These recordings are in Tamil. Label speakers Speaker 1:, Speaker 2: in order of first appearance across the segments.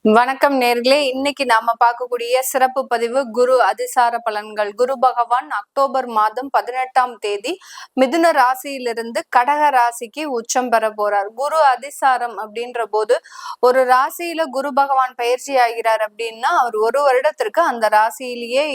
Speaker 1: வணக்கம் நேர்களே, இன்னைக்கு நாம பார்க்கக்கூடிய சிறப்பு பதிவு குரு அதிசார பலன்கள். குரு பகவான் அக்டோபர் மாதம் 18ஆம் தேதி மிதுன ராசியிலிருந்து கடக ராசிக்கு உச்சம் பெற போறார். குரு அதிசாரம் அப்படின்ற போது ஒரு ராசியில குரு பகவான் பயிற்சி ஆகிறார் அப்படின்னா அவர் ஒரு வருடத்திற்கு அந்த ராசியிலேயே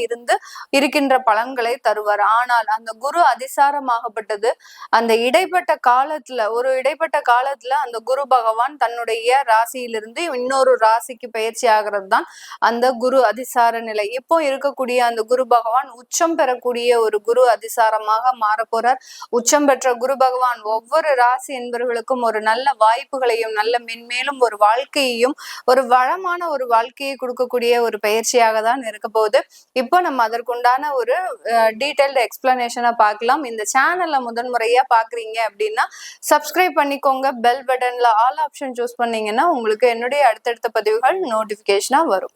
Speaker 1: இருக்கின்ற பலன்களை தருவார். ஆனால் அந்த குரு அதிசாரமாகப்பட்டது அந்த இடைப்பட்ட காலத்துல அந்த குரு பகவான் தன்னுடைய ராசியிலிருந்து இன்னொரு ராசிக்கு பயிற்சி ஆகிறது தான் அந்த குரு அதிசார நிலை. இப்போ இருக்கக்கூடிய அந்த குரு பகவான் உச்சம் பெறக்கூடிய ஒரு குரு அதிசாரமாக மாற போறார். உச்சம் பெற்ற குரு பகவான் ஒவ்வொரு ராசி என்பவர்களுக்கும் ஒரு நல்ல வாய்ப்புகளையும் நல்ல மென்மேலும் ஒரு வாழ்க்கையையும் ஒரு வளமான ஒரு வாழ்க்கையை கொடுக்கக்கூடிய ஒரு பயிற்சியாக தான் இருக்க போகுது. இப்போ நம்ம அதற்குண்டான ஒரு டீடைல்டு எக்ஸ்பிளனேஷனை பார்க்கலாம். இந்த சேனல்ல முதன்முறையா பாக்குறீங்க அப்படின்னா சப்ஸ்கிரைப் பண்ணிக்கோங்க. பெல் பட்டன்ல ஆல் ஆப்ஷன் சூஸ் பண்ணீங்கன்னா உங்களுக்கு என்னுடைய அடுத்தடுத்த பதிவுகள் நோட்டிபிகேஷனா வரும்.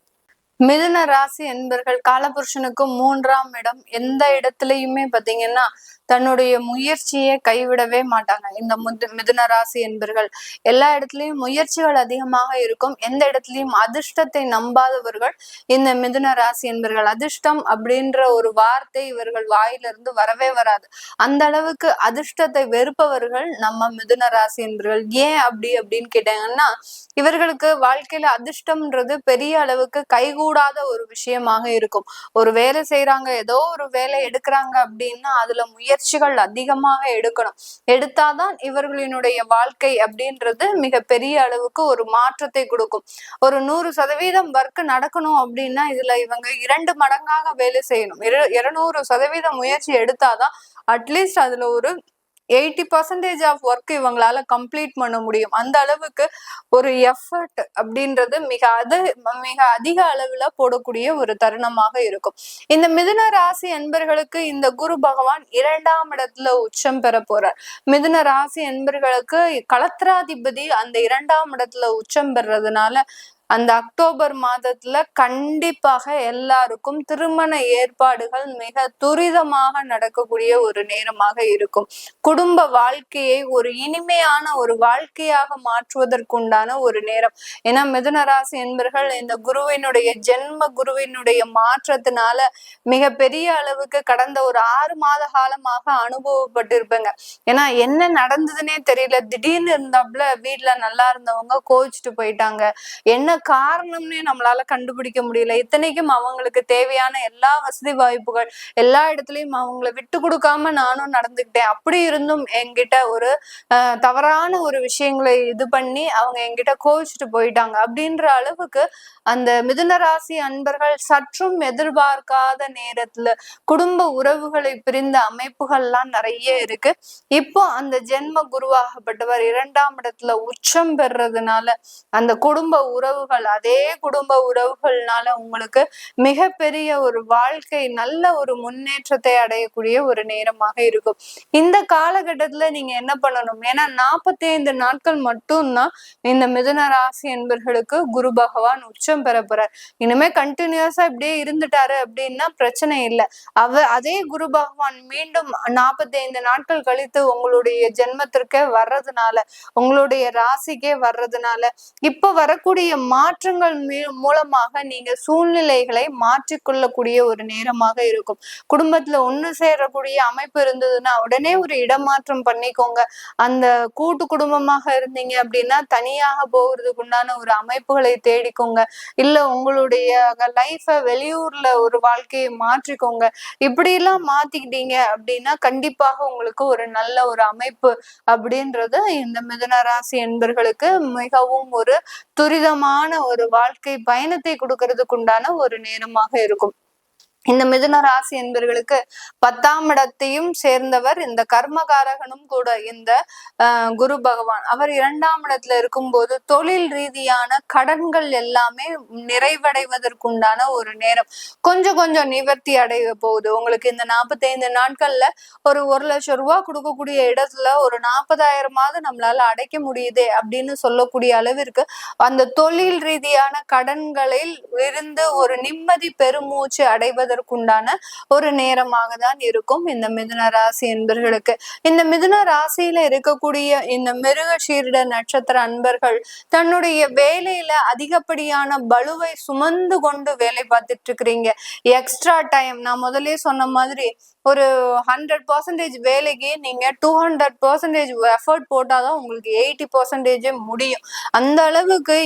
Speaker 1: மிதுன ராசி என்பர்கள் காலபுருஷனுக்கு 3ஆம் இடம். எந்த இடத்துலயுமே பாத்தீங்கன்னா தன்னுடைய முயற்சியை கைவிடவே மாட்டாங்க. இந்த மிதுன ராசி என்பர்கள் எல்லா இடத்துலயும் முயற்சிகள் அதிகமாக இருக்கும். எந்த இடத்துலயும் அதிர்ஷ்டத்தை நம்பாதவர்கள் இந்த மிதுன ராசி என்பர்கள். அதிர்ஷ்டம் அப்படின்ற ஒரு வார்த்தை இவர்கள் வாயிலிருந்து வரவே வராது. அந்த அளவுக்கு அதிர்ஷ்டத்தை வெறுப்பவர்கள் நம்ம மிதுன ராசி என்பர்கள். ஏன் அப்படின்னு கேட்டாங்கன்னா இவர்களுக்கு வாழ்க்கையில அதிர்ஷ்டம்ன்றது பெரிய அளவுக்கு கைகூடாத ஒரு விஷயமாக இருக்கும். ஒரு வேலை செய்யறாங்க, ஏதோ ஒரு வேலை எடுக்கிறாங்க அப்படின்னா அதுல முயற்சிகள் அதிகமாக எடுக்கணும். எடுத்தாதான் இவர்களினுடைய வாழ்க்கை அப்படின்றது மிக பெரிய அளவுக்கு ஒரு மாற்றத்தை கொடுக்கும். ஒரு 100% ஒர்க் நடக்கணும் அப்படின்னா இதுல இவங்க 2 மடங்காக வேலை செய்யணும். 200% முயற்சி எடுத்தாதான் அட்லீஸ்ட் அதுல ஒரு 80% ஆஃப் ஒர்க் இவங்களால கம்ப்ளீட் பண்ண முடியும். அந்த அளவுக்கு ஒரு எஃபர்ட் அப்படின்றது மிக அதிக அளவுல போடக்கூடிய ஒரு தருணமாக இருக்கும். இந்த மிதுன ராசி என்பர்களுக்கு இந்த குரு பகவான் 2ஆம் இடத்துல உச்சம் பெற போறார். மிதுன ராசி என்பர்களுக்கு களத்திராதிபதி அந்த 2ஆம் இடத்துல உச்சம் பெறதுனால அந்த அக்டோபர் மாதத்துல கண்டிப்பாக எல்லாருக்கும் திருமண ஏற்பாடுகள் மிக துரிதமாக நடக்கக்கூடிய ஒரு நேரமாக இருக்கும். குடும்ப வாழ்க்கையை ஒரு இனிமையான ஒரு வாழ்க்கையாக மாற்றுவதற்குண்டான ஒரு நேரம். ஏன்னா மிதுன ராசி என்பர்கள் இந்த ஜென்ம குருவினுடைய மாற்றத்தினால மிக பெரிய அளவுக்கு கடந்த ஒரு 6 மாத காலமாக அனுபவப்பட்டிருப்பேங்க. ஏன்னா என்ன நடந்ததுன்னே தெரியல. திடீர்னு இருந்தாப்புல வீட்டுல நல்லா இருந்தவங்க கோவிச்சுட்டு போயிட்டாங்க. என்ன காரணம்னே நம்மளால கண்டுபிடிக்க முடியல. இத்தனைக்கும் அவங்களுக்கு தேவையான எல்லா வசதி வாய்ப்புகள் எல்லா இடத்துலயும் அவங்கள விட்டு கொடுக்காம நானும் நடந்துக்கிட்டேன். அப்படி இருந்தும் என்கிட்ட ஒரு தவறான ஒரு விஷயங்களை இது பண்ணி அவங்க என்கிட்ட கோவிச்சுட்டு போயிட்டாங்க அப்படின்ற அளவுக்கு அந்த மிதுன ராசி அன்பர்கள் சற்றும் எதிர்பார்க்காத நேரத்துல குடும்ப உறவுகளை பிரிந்த அமைப்புகள்லாம் நிறைய இருக்கு. இப்போ அந்த ஜென்ம குருவாகப்பட்டவர் 2ஆம் இடத்துல உச்சம் பெறதுனால அந்த குடும்ப உறவுகள் அதே குடும்ப உறவுகள்னால உங்களுக்கு மிகப்பெரிய ஒரு வாழ்க்கை நல்ல ஒரு முன்னேற்றத்தை அடையக்கூடிய ஒரு நேரமாக இருக்கும். இந்த காலகட்டத்துல நீங்க என்ன பண்ணணும்? ஏன்னா 45 நாட்கள் மட்டும்தான் இந்த மிதுன ராசி என்பர்களுக்கு குரு பகவான் உச்சம் பெற போறார். இனிமே கண்டினியூஸா இப்படியே இருந்துட்டாரு அப்படின்னா பிரச்சனை இல்லை. அதே குரு பகவான் மீண்டும் 45 நாட்கள் கழித்து உங்களுடைய ஜென்மத்திற்கே வர்றதுனால உங்களுடைய ராசிக்கே வர்றதுனால இப்ப வரக்கூடிய மாற்றங்கள் மூலமாக நீங்க சூழ்நிலைகளை மாற்றிக்கொள்ளக்கூடிய ஒரு நேரமாக இருக்கும். குடும்பத்துல ஒண்ணு சேரக்கூடிய அமைப்பு இருந்ததுன்னா உடனே ஒரு இடமாற்றம் பண்ணிக்கோங்க. அந்த கூட்டு குடும்பமாக இருந்தீங்க அப்படின்னா தனியாக போகிறதுக்கு உண்டான ஒரு அமைப்புகளை தேடிக்கோங்க. இல்ல உங்களுடைய லைஃப வெளியூர்ல ஒரு வாழ்க்கையை மாற்றிக்கோங்க. இப்படி எல்லாம் மாத்திக்கிட்டீங்க அப்படின்னா கண்டிப்பாக உங்களுக்கு ஒரு நல்ல ஒரு அமைப்பு அப்படின்றது இந்த மிதுன ராசி என்பர்களுக்கு மிகவும் ஒரு துரிதமான ஒரு வாழ்க்கை பயணத்தை கொடுக்கறதுக்கு உண்டான ஒரு நேரமாக இருக்கும். இந்த மிதுன ராசி என்பவர்களுக்கு 10ஆம் இடத்தையும் சேர்ந்தவர் இந்த கர்மகாரகனும் கூட இந்த குரு பகவான். அவர் 2ஆம் இடத்துல இருக்கும்போது தொழில் ரீதியான கடன்கள் எல்லாமே நிறைவடைவதற்குண்டான ஒரு நேரம். கொஞ்சம் நிவர்த்தி அடைய போகுது. உங்களுக்கு இந்த 45 நாட்கள்ல ஒரு 1 லட்சம் ரூபாய் கொடுக்கக்கூடிய இடத்துல ஒரு 40,000 நம்மளால அடைக்க முடியுதே அப்படின்னு சொல்லக்கூடிய அளவிற்கு அந்த தொழில் ரீதியான கடன்களில் இருந்து ஒரு நிம்மதி பெருமூச்சு அடைவதற்கு பெறுவதற்குண்டான ஒரு நேரமாக தான் இருக்கும் இந்த மிதுன ராசி என்பர்களுக்கு. இந்த மிதுன ராசியில இருக்கக்கூடிய இந்த மிருகசீரிட நட்சத்திர அன்பர்கள் தன்னுடைய வேலையில அதிகப்படியான பலுவை சுமந்து கொண்டு வேலை பார்த்துட்டு இருக்கிறீங்க. எக்ஸ்ட்ரா டைம், நான் முதலே சொன்ன மாதிரி ஒரு 100% வேலைக்கு நீங்க 200% எஃபர்ட் போட்டாதான் உங்களுக்கு 80% முடியும். அந்த அளவுக்கு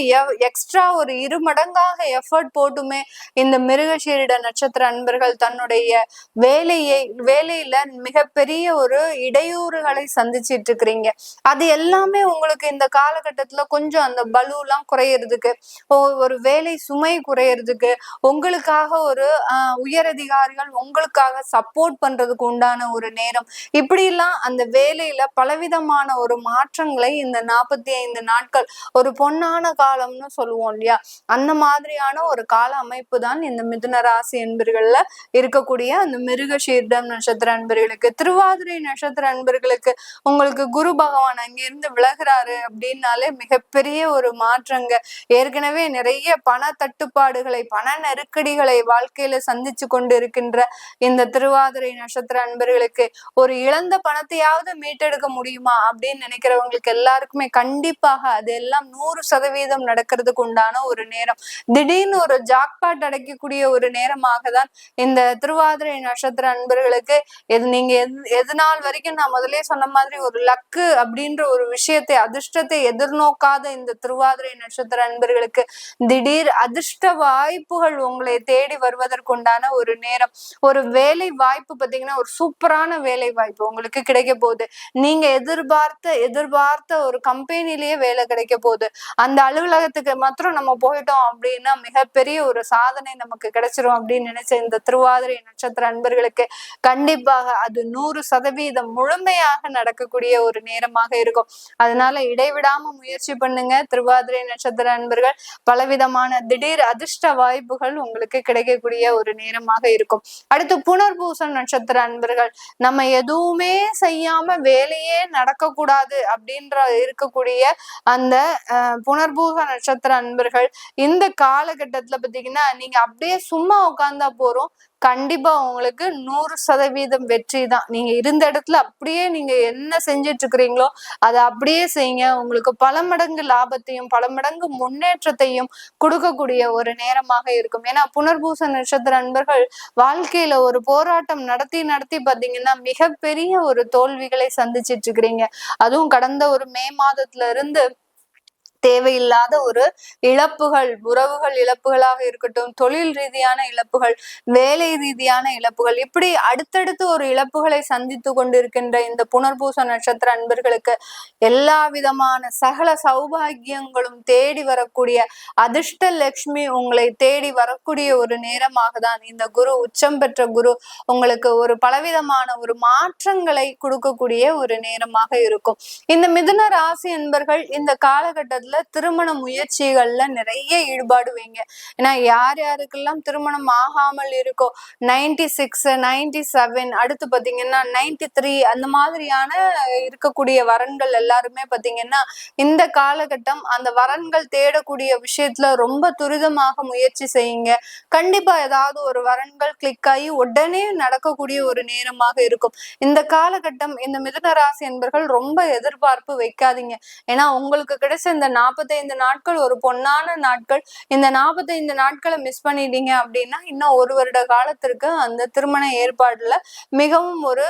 Speaker 1: எக்ஸ்ட்ரா ஒரு 2 மடங்காக எஃபர்ட் போட்டுமே இந்த மிருகசீரிட நட்சத்திர அன்பர்கள் தன்னுடைய வேலையில மிகப்பெரிய ஒரு இடையூறுகளை சந்திச்சிட்டு இருக்கிறீங்க. அது எல்லாமே உங்களுக்கு இந்த காலகட்டத்துல கொஞ்சம் அந்த பலு எல்லாம் குறையறதுக்கு, ஒரு வேலை சுமை குறையறதுக்கு, உங்களுக்காக ஒரு உயரதிகாரிகள் உங்களுக்காக சப்போர்ட் பண்றதுக்கு உண்டான ஒரு நேரம். இப்படி எல்லாம் அந்த வேலையில பலவிதமான ஒரு மாற்றங்களை இந்த 45 நாட்கள், ஒரு பொன்னான காலம்னு சொல்லுவோம் இல்லையா, அந்த மாதிரியான ஒரு கால அமைப்பு தான் இந்த மிதுன ராசி என்பர்கள்ல இருக்கக்கூடிய அந்த மிருகசீரிடம் நட்சத்திர அன்பர்களுக்கு. திருவாதிரை நட்சத்திர அன்பர்களுக்கு உங்களுக்கு குரு பகவான் அங்கிருந்து விலகுறாரு அப்படின்னாலே மிகப்பெரிய ஒரு மாற்றங்க. ஏற்கனவே நிறைய பண தட்டுப்பாடுகளை, பண நெருக்கடிகளை வாழ்க்கையில சந்திச்சு கொண்டு இருக்கின்ற இந்த திருவாதிரை நட்சத்திர அன்பர்களுக்கு ஒரு இழந்த பணத்தையாவது மீட்டெடுக்க முடியுமா அப்படின்னு நினைக்கிறவங்களுக்கு எல்லாருக்குமே கண்டிப்பாக அதெல்லாம் 100% நடக்கிறதுக்கு உண்டான ஒரு நேரம். திடீர்னு ஒரு ஜாக்பாட் அடைக்கக்கூடிய ஒரு நேரமாக தான் இந்த திருவாதிரை நட்சத்திர அன்பர்களுக்கு. நீங்க எது நாள் வரைக்கும் நான் முதலே சொன்ன மாதிரி ஒரு லக்கு அப்படின்ற ஒரு விஷயத்தை, அதிர்ஷ்டத்தை எதிர்நோக்காத இந்த திருவாதிரை நட்சத்திர அன்பர்களுக்கு திடீர் அதிர்ஷ்ட வாய்ப்புகள் உங்களை தேடி வருவதற்குண்டான ஒரு நேரம். ஒரு வேலை வாய்ப்பு பார்த்தீங்கன்னா ஒரு சூப்பரான வேலை வாய்ப்பு உங்களுக்கு கிடைக்க போகுது. நீங்க எதிர்பார்த்த ஒரு கம்பெனிலேயே வேலை கிடைக்க போகுது. அந்த அலுவலகத்துக்கு மாத்திரம் நம்ம போயிட்டோம் அப்படின்னா மிகப்பெரிய ஒரு சாதனை நமக்கு கிடைச்சிரும் அப்படின்னு நினைச்ச இந்த திருவாதிரை நட்சத்திர அன்பர்களுக்கு கண்டிப்பாக அது 100% முழுமையாக நடக்கக்கூடிய ஒரு நேரமாக இருக்கும். அதனால இடைவிடாம முயற்சி பண்ணுங்க திருவாதிரை நட்சத்திர அன்பர்கள். பலவிதமான திடீர் அதிர்ஷ்ட வாய்ப்புகள் உங்களுக்கு கிடைக்கக்கூடிய ஒரு நேரமாக இருக்கும். அடுத்து புனர்பூசம் நட்சத்திர அன்பர்கள், நம்ம எதுவுமே செய்யாம வேலையே நடக்கக்கூடாது அப்படின்ற இருக்கக்கூடிய அந்த புனர்பூச நட்சத்திர அன்பர்கள் இந்த காலகட்டத்துல பாத்தீங்கன்னா நீங்க அப்படியே சும்மா உட்கார்ந்தா போறோம், கண்டிப்பா உங்களுக்கு 100% வெற்றி தான். நீங்க இருந்த இடத்துல அப்படியே நீங்க என்ன செஞ்சிட்டு இருக்கிறீங்களோ அதை அப்படியே செய்யுங்க. உங்களுக்கு பல மடங்கு லாபத்தையும் பல மடங்கு முன்னேற்றத்தையும் கொடுக்கக்கூடிய ஒரு நேரமாக இருக்கும். ஏன்னா புனர்பூச நட்சத்திர அன்பர்கள் வாழ்க்கையில ஒரு போராட்டம் நடத்தி பாத்தீங்கன்னா மிகப்பெரிய ஒரு தோல்விகளை சந்திச்சிட்டு இருக்கிறீங்க. அதுவும் கடந்த ஒரு மே மாதத்துல இருந்து தேவையில்லாத ஒரு இழப்புகள், உறவுகள் இழப்புகளாக இருக்கட்டும், தொழில் ரீதியான இழப்புகள், வேலை ரீதியான இழப்புகள், இப்படி அடுத்தடுத்து ஒரு இழப்புகளை சந்தித்து கொண்டிருக்கின்ற இந்த புனர்பூச நட்சத்திர அன்பர்களுக்கு எல்லா விதமான சகல சௌபாகியங்களும் தேடி வரக்கூடிய அதிர்ஷ்ட லட்சுமி உங்களை தேடி வரக்கூடிய ஒரு நேரமாக தான் இந்த குரு, உச்சம் பெற்ற குரு உங்களுக்கு ஒரு பலவிதமான ஒரு மாற்றங்களை கொடுக்கக்கூடிய ஒரு நேரமாக இருக்கும். இந்த மிதுன ராசி என்பர்கள் இந்த காலகட்டத்தில் திருமண முயற்சிகள்ல நிறைய ஈடுபாடு வைங்க. ஏன்னா யாருக்கெல்லாம் திருமணம் ஆகாமல் இருக்கோ 96, 97, அடுத்து பாத்தீங்கன்னா 93 அந்த மாதிரியான இருக்கக்கூடிய வரன்கள் எல்லாருமே பாத்தீங்கன்னா இந்த காலகட்டம் அந்த வரன்கள் தேடக்கூடிய விஷயத்துல ரொம்ப துரிதமாக முயற்சி செய்யுங்க. கண்டிப்பா ஏதாவது ஒரு வரன்கள் கிளிக் ஆகி உடனே நடக்கக்கூடிய ஒரு நேரமாக இருக்கும் இந்த காலகட்டம். இந்த மிதுன ராசி என்பர்கள் ரொம்ப எதிர்பார்ப்பு வைக்காதீங்க. ஏன்னா உங்களுக்கு கிடைச்ச இந்த 45 நாட்கள் ஒரு பொன்னான நாட்கள். இந்த 45 நாட்களை மிஸ் பண்ணிட்டீங்க அப்படின்னா இன்னும் 1 வருட காலத்திற்கு அந்த திருமண ஏற்பாடுல மிகவும் ஒரு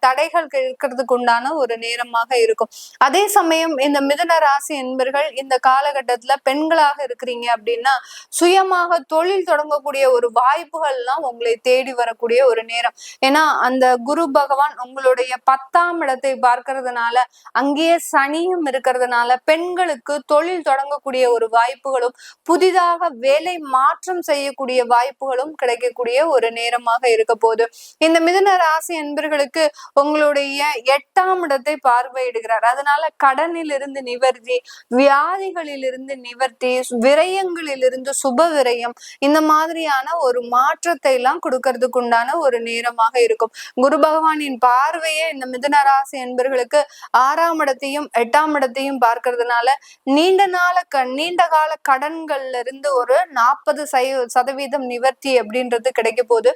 Speaker 1: தடைகள் இருக்கிறதுக்கு உண்டான ஒரு நேரமாக இருக்கும். அதே சமயம் இந்த மிதுன ராசி என்பர்கள் இந்த காலகட்டத்துல பெண்களாக இருக்கிறீங்க அப்படின்னா சுயமாக தொழில் தொடங்கக்கூடிய ஒரு வாய்ப்புகள்லாம் உங்களை தேடி வரக்கூடிய ஒரு நேரம். ஏன்னா அந்த குரு பகவான் உங்களுடைய 10ஆம் இடத்தை பார்க்கறதுனால, அங்கேயே சனியும் இருக்கிறதுனால பெண்களுக்கு தொழில் தொடங்கக்கூடிய ஒரு வாய்ப்புகளும் புதிதாக வேலை மாற்றம் செய்யக்கூடிய வாய்ப்புகளும் கிடைக்கக்கூடிய ஒரு நேரமாக இருக்க போகுது. இந்த மிதுன ராசி என்பர்களுக்கு உங்களுடைய 8ஆம் இடத்தை பார்வையிடுகிறார். அதனால கடனில் இருந்து நிவர்த்தி, வியாதிகளில் இருந்து நிவர்த்தி, விரயங்களில் இருந்து சுப விரயம், இந்த மாதிரியான ஒரு மாற்றத்தை எல்லாம் கொடுக்கறதுக்கு உண்டான ஒரு நேரமாக இருக்கும். குரு பகவானின் பார்வையே இந்த மிதுன ராசி என்பர்களுக்கு 6ஆம் இடத்தையும் 8ஆம் இடத்தையும் பார்க்கறதுனால நீண்ட கால கடன்கள்ல இருந்து ஒரு 40% நிவர்த்தி அப்படின்றது கிடைக்க போகுது.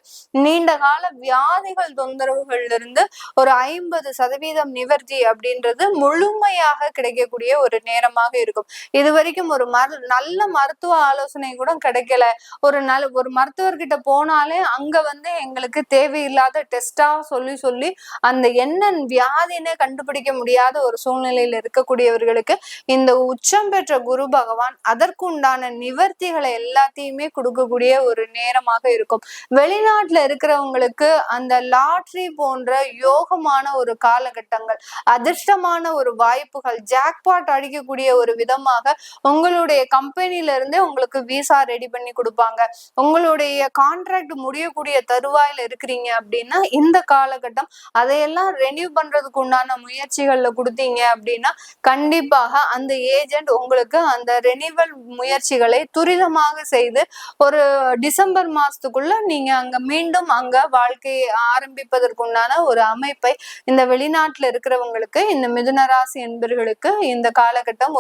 Speaker 1: நீண்ட கால வியாதிகள் தொந்தரவுகள்ல இருந்து ஒரு 50% நிவர்த்தி அப்படின்றது முழுமையாக கிடைக்கக்கூடிய ஒரு நேரமாக இருக்கும். இது வரைக்கும் ஒரு நல்ல மருத்துவ ஆலோசனை கூட கிடைக்கல, ஒரு மருத்துவர்கிட்ட போனாலே அங்க எங்களுக்கு தேவையில்லாத டெஸ்டா சொல்லி அந்த என்ன வியாதினே கண்டுபிடிக்க முடியாத ஒரு சூழ்நிலையில இருக்கக்கூடியவர்களுக்கு இந்த உச்சம் பெற்ற குரு பகவான் அதற்குண்டான நிவர்த்திகளை எல்லாத்தையுமே கொடுக்கக்கூடிய ஒரு நேரமாக இருக்கும். வெளிநாட்டுல இருக்கிறவங்களுக்கு அந்த லாட்ரி போன்ற யோகமான ஒரு காலகட்டங்கள், அதிர்ஷ்டமான ஒரு வாய்ப்புகள், ஜாக்பாட் அடிக்கக்கூடிய ஒரு விதமாக உங்களுடைய கம்பெனில இருந்தே உங்களுக்கு விசா ரெடி பண்ணி கொடுப்பாங்க. உங்களுடைய கான்ட்ராக்ட் முடியக்கூடிய தருவாயில இருக்கிறீங்க அப்படின்னா இந்த காலகட்டம் அதையெல்லாம் ரெனியூ பண்றதுக்கு உண்டான முயற்சிகள்ல கொடுத்தீங்க அப்படின்னா கண்டிப்பாக அந்த ஏஜென்ட் உங்களுக்கு அந்த ரெனிவல் முயற்சிகளை துரிதமாக செய்து ஒரு டிசம்பர் மாசத்துக்குள்ள நீங்க மீண்டும் அங்க வாழ்க்கையை ஆரம்பிப்பதற்குண்டான ஒரு அமைப்பை இந்த வெளிநாட்டுல இருக்கிறவங்களுக்கு, இந்த மிதுன ராசி என்பர்களுக்கு இந்த காலகட்டம்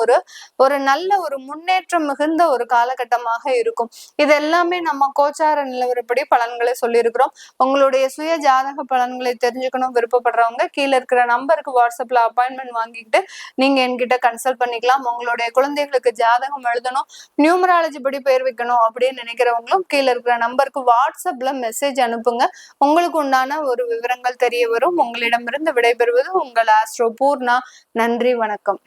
Speaker 1: ஒரு நல்ல ஒரு முன்னேற்றம் மிகுந்த ஒரு காலகட்டமாக இருக்கும். இது எல்லாமே நம்ம கோச்சார நிலவரப்படி பலன்களை சொல்லியிருக்கிறோம். உங்களுடைய சுய ஜாதக பலன்களை தெரிஞ்சுக்கணும் விருப்பப்படுறவங்க கீழே இருக்கிற நம்பருக்கு வாட்ஸ்அப்ல அப்பாயின்மெண்ட் வாங்கிக்கிட்டு நீங்க என்கிட்ட கன்சல்ட் பண்ணிக்கலாம். உங்களுடைய குழந்தைகளுக்கு ஜாதகம் எழுதணும், நியூமராலஜி படி பெயர் வைக்கணும் அப்படின்னு நினைக்கிறவங்களும் கீழே இருக்கிற நம்பருக்கு வாட்ஸ்அப்ல மெசேஜ் அனுப்புங்க. உங்களுக்கு உண்டான ஒரு விவரங்கள் தெரிய வரும். உங்களிடமிருந்து விடைபெறுவது உங்கள் ஆஸ்ட்ரோ பூர்ணா. நன்றி, வணக்கம்.